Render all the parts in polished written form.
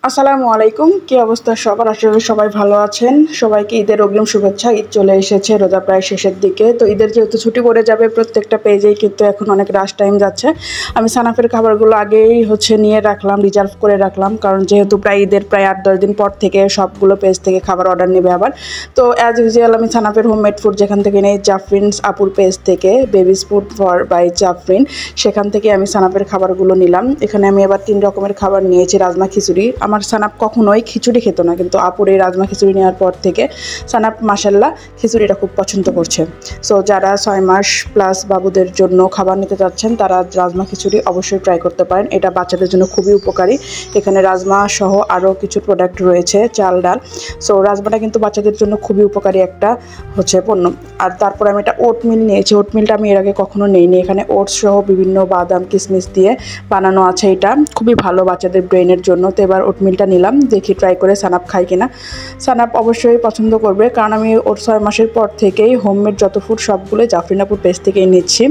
আসসালামু আলাইকুম। কি অবস্থা সবার? আশা করি সবাই ভালো আছেন। সবাইকে ঈদের অগ্রিম শুভেচ্ছা। ঈদ চলে এসেছে, রোজা প্রায় শেষের দিকে। তো ঈদের যেহেতু ছুটি পড়ে যাবে, প্রত্যেকটা পেজেই কিন্তু এখন অনেক রাশ টাইম যাচ্ছে। আমি সানাফের খাবারগুলো আগেই নিয়ে রাখলাম, রিজার্ভ করে রাখলাম, কারণ যেহেতু প্রায় ঈদের প্রায় 8-10 দিন পর থেকে সবগুলো পেজ থেকে খাবার অর্ডার নেবে আবার। তো অ্যাজ ইউজুয়াল আমি সানাফের হোমমেড ফুড যেখান থেকে নেই, জাফরিনস আপুর পেজ থেকে, baby's food for by Jafrin, সেখান থেকে আমি সানাফের খাবারগুলো নিলাম। এখানে আমি এবার 3 রকমের খাবার নিয়েছি। রাজমা খিচুড়ি, আমার সানাপ কখনোই খিচুড়ি খেত না, কিন্তু আপুর এই রাজমা খিচুড়ি নেওয়ার পর থেকে সানাপ মাশাল্লাহ খিচুড়িটা খুব পছন্দ করছে। সো যারা 6 মাস প্লাস বাবুদের জন্য খাবার নিতে যাচ্ছেন তারা রাজমা খিচুড়ি অবশ্যই ট্রাই করতে পারেন। এটা বাচ্চাদের জন্য খুবই উপকারী। এখানে রাজমা সহ আরও কিছু প্রোডাক্ট রয়েছে, চাল ডাল। সো রাজমাটা কিন্তু বাচ্চাদের জন্য খুবই উপকারী একটা পণ্য। আর তারপর আমি এটা ওটমিল নিয়েছি। ওটমিলটা আমি এর আগে কখনো নেইনি। এখানে ওটস সহ বিভিন্ন বাদাম কিশমিশ দিয়ে বানানো আছে। এটা খুবই ভালো বাচ্চাদের ব্রেনের জন্য। তো এবার ওটমিলটা নিলাম, দেখি ট্রাই করে সানাপ খাই কিনা। সানাপ অবশ্যই পছন্দ করবে, কারণ আমি ওর 6 মাসের পর থেকেই হোমমেড যত ফুড সবগুলো জাফরিন আপুর পেজ থেকেই নিচ্ছি।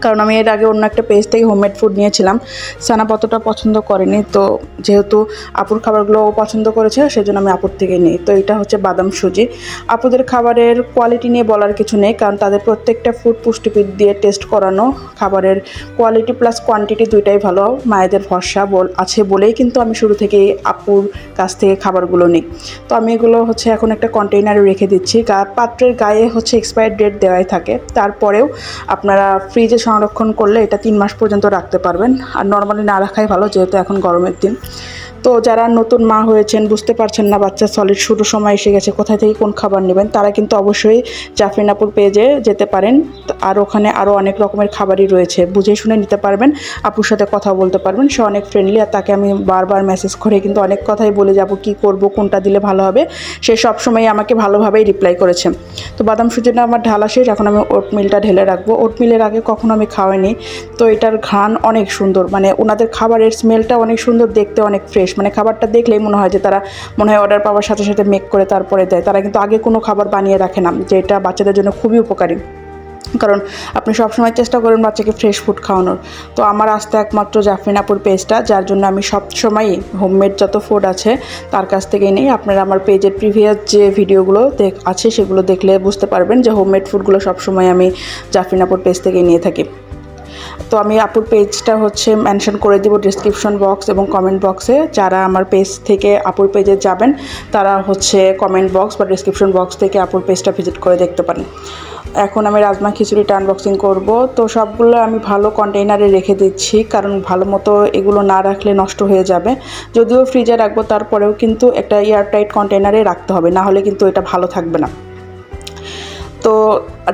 কারণ আমি এর আগে অন্য একটা পেজ থেকে হোমমেড ফুড নিয়েছিলাম, সানাপ অতটা পছন্দ করেনি। তো যেহেতু আপুর খাবারগুলো পছন্দ করেছে, সেজন্য আমি আপুর থেকে নিই। তো এটা হচ্ছে বাদাম সুজি। আপুদের খাবারের কোয়ালিটি নিয়ে বলার কিছু নেই, কারণ তাদের প্রত্যেকটা ফুড পুষ্টিবিদ দিয়ে টেস্ট করানো। খাবারের কোয়ালিটি প্লাস কোয়ান্টিটি দুইটাই ভালো। মায়েদের ভরসা আছে বলেই কিন্তু আমি শুরু থেকেই আপুর কাছ থেকে খাবারগুলো নিই। তো আমি এগুলো এখন একটা কন্টেইনারে রেখে দিচ্ছি। পাত্রের গায়ে এক্সপায়ার ডেট দেওয়াই থাকে, তারপরেও আপনারা ফ্রিজে সংরক্ষণ করলে এটা 3 মাস পর্যন্ত রাখতে পারবেন। আর নর্মালি না রাখাই ভালো, যেহেতু এখন গরমের দিন। তো যারা নতুন মা হয়েছেন, বুঝতে পারছেন না বাচ্চার সলিড শুরু সময় এসে গেছে, কোথায় থেকে কোন খাবার নেবেন, তারা কিন্তু অবশ্যই জাফরিন আপুর পেজে যেতে পারেন। আর ওখানে আরও অনেক রকমের খাবারই রয়েছে, বুঝে শুনে নিতে পারবেন। আপুর সাথে কথা বলতে পারবেন, সে অনেক ফ্রেন্ডলি। আর তাকে আমি বারবার মেসেজ করে কিন্তু অনেক কথাই বলে যাবো কী করবো, কোনটা দিলে ভালো হবে। সে সবসময় আমাকে ভালোভাবেই রিপ্লাই করেছে। তো বাদাম সুজিটা আমার ঢালা শেষ, এখন আমি ওটমিলটা ঢেলে রাখবো। ওটমিলের আগে কখনো আমি খাওয়াইনি, তো এটার ঘ্রাণ অনেক সুন্দর, ওনাদের খাবারের স্মেলটা অনেক সুন্দর, দেখতে অনেক ফ্রেশ। খাবারটা দেখলেই মনে হয় যে তারা অর্ডার পাওয়ার সাথে সাথে মেক করে তারপরে দেয়। তারা কিন্তু আগে কোনো খাবার বানিয়ে রাখে না, যে এটা বাচ্চাদের জন্য খুবই উপকারী। কারণ আপনি সবসময় চেষ্টা করেন বাচ্চাকে ফ্রেশ ফুড খাওয়ানোর। তো আমার আসতে একমাত্র জাফরিন আপুর পেজটা, যার জন্য আমি সবসময়ই হোমমেড যত ফুড আছে তার কাছ থেকেই নিই। আপনারা আমার পেজের প্রিভিয়াস যে ভিডিওগুলো আছে সেগুলো দেখলে বুঝতে পারবেন যে হোমমেড ফুডগুলো সবসময় আমি জাফরিন আপুর পেজ থেকেই নিয়ে থাকি। তো আমি আপুর পেজটা মেনশন করে দিব ডিসক্রিপশন বক্স এবং কমেন্ট বক্সে। যারা আমার পেজ থেকে আপুর পেজে যাবেন তারা কমেন্ট বক্স বা ডিসক্রিপশন বক্স থেকে আপুর পেজটা ভিজিট করে দেখতে পারেন। এখন আমি রাজমা খিচুড়িটা আনবক্সিং করব। তো সবগুলো আমি ভালো কন্টেইনারে রেখে দিচ্ছি, কারণ ভালো মতো এগুলো না রাখলে নষ্ট হয়ে যাবে। যদিও ফ্রিজে রাখবো, তারপরেও কিন্তু একটা এয়ারটাইট কন্টেইনারে রাখতে হবে, না হলে কিন্তু এটা ভালো থাকবে না। তো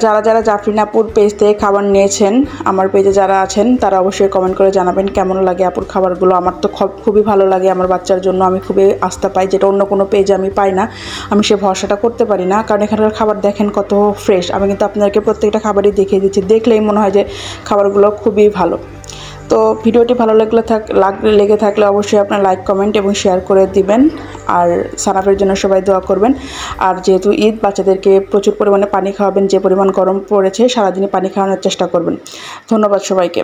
যারা যারা জাফরিন আপুর পেজ থেকে খাবার নিয়েছেন, আমার পেজে যারা আছেন তারা অবশ্যই কমেন্ট করে জানাবেন কেমন লাগে আপুর খাবারগুলো। আমার তো খুবই ভালো লাগে, আমার বাচ্চার জন্য আমি খুবই আস্থা পাই, যেটা অন্য কোনো পেজে আমি পাই না। আমি সে ভরসাটা করতে পারি না, কারণ এখানকার খাবার দেখেন কত ফ্রেশ। আমি কিন্তু আপনাদেরকে প্রত্যেকটা খাবারই দেখিয়ে দিচ্ছি, দেখলেই মনে হয় যে খাবারগুলো খুবই ভালো। তো ভিডিওটি ভালো লেগে থাকলে অবশ্যই আপনার লাইক কমেন্ট এবং শেয়ার করে দিবেন। আর সানাফের জন্য সবাই দোয়া করবেন। আর যেহেতু ঈদ, বাচ্চাদেরকে প্রচুর পরিমাণে পানি খাওয়াবেন। যে পরিমাণ গরম পড়েছে, সারাদিনই পানি খাওয়ানোর চেষ্টা করবেন। ধন্যবাদ সবাইকে।